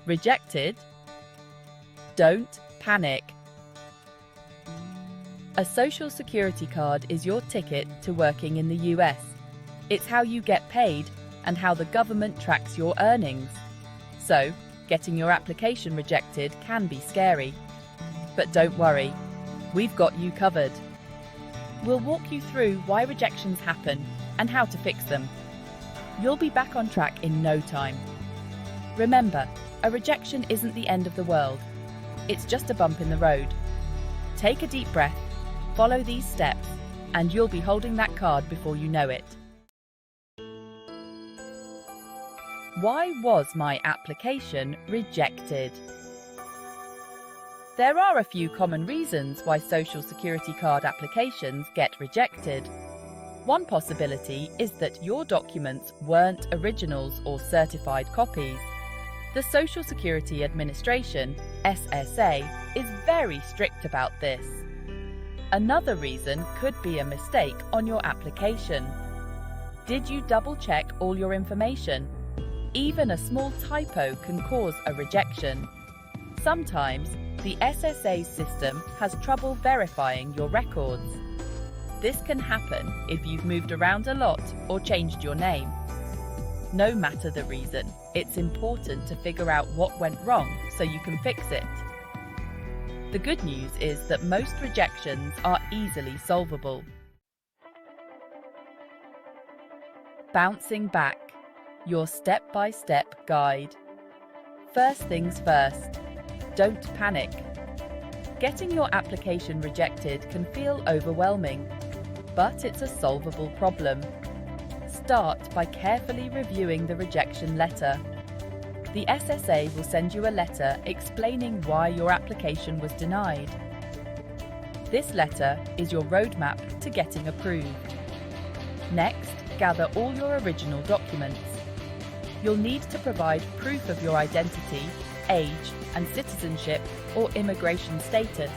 Rejected? Don't panic. A social security card is your ticket to working in the US. It's how you get paid and how the government tracks your earnings. So, getting your application rejected can be scary. But don't worry, we've got you covered. We'll walk you through why rejections happen and how to fix them. You'll be back on track in no time. Remember, a rejection isn't the end of the world. It's just a bump in the road. Take a deep breath, follow these steps, and you'll be holding that card before you know it. Why was my application rejected? There are a few common reasons why Social Security card applications get rejected. One possibility is that your documents weren't originals or certified copies. The Social Security Administration, SSA, is very strict about this. Another reason could be a mistake on your application. Did you double-check all your information? Even a small typo can cause a rejection. Sometimes, the SSA system has trouble verifying your records. This can happen if you've moved around a lot or changed your name. No matter the reason, it's important to figure out what went wrong so you can fix it. The good news is that most rejections are easily solvable. Bouncing back, your step-by-step guide. First things first, don't panic. Getting your application rejected can feel overwhelming, but it's a solvable problem. Start by carefully reviewing the rejection letter. The SSA will send you a letter explaining why your application was denied. This letter is your roadmap to getting approved. Next, gather all your original documents. You'll need to provide proof of your identity, age, and citizenship or immigration status.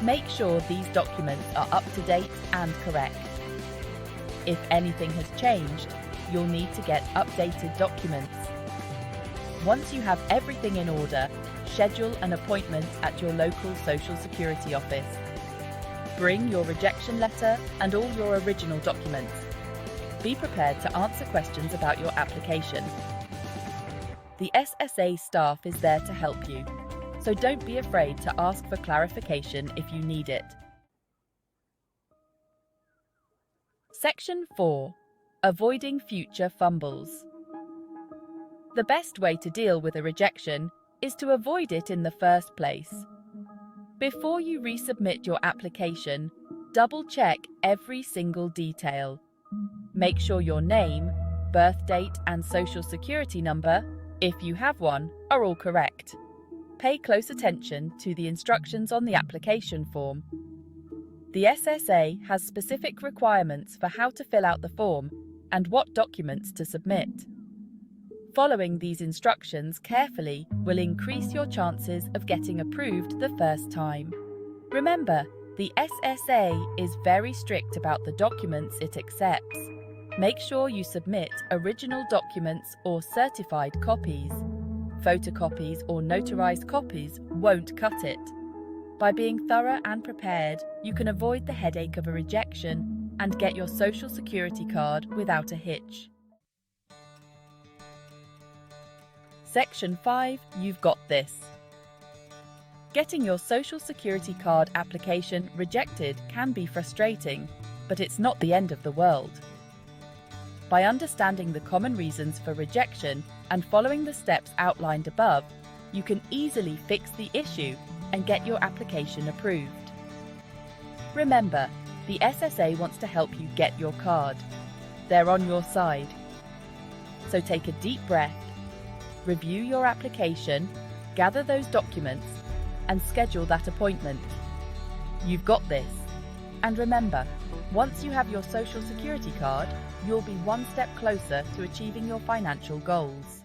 Make sure these documents are up to date and correct. If anything has changed, you'll need to get updated documents. Once you have everything in order, schedule an appointment at your local Social Security office. Bring your rejection letter and all your original documents. Be prepared to answer questions about your application. The SSA staff is there to help you, so don't be afraid to ask for clarification if you need it. Section 4. Avoiding future fumbles. The best way to deal with a rejection is to avoid it in the first place. Before you resubmit your application, double-check every single detail. Make sure your name, birth date, and Social Security number, if you have one, are all correct. Pay close attention to the instructions on the application form. The SSA has specific requirements for how to fill out the form and what documents to submit. Following these instructions carefully will increase your chances of getting approved the first time. Remember, the SSA is very strict about the documents it accepts. Make sure you submit original documents or certified copies. Photocopies or notarized copies won't cut it. By being thorough and prepared, you can avoid the headache of a rejection and get your Social Security card without a hitch. Section 5. You've got this. Getting your Social Security card application rejected can be frustrating, but it's not the end of the world. By understanding the common reasons for rejection and following the steps outlined above, you can easily fix the issue and get your application approved. Remember, the SSA wants to help you get your card. They're on your side. So take a deep breath, review your application, gather those documents, and schedule that appointment. You've got this. And remember, once you have your Social Security card, you'll be one step closer to achieving your financial goals.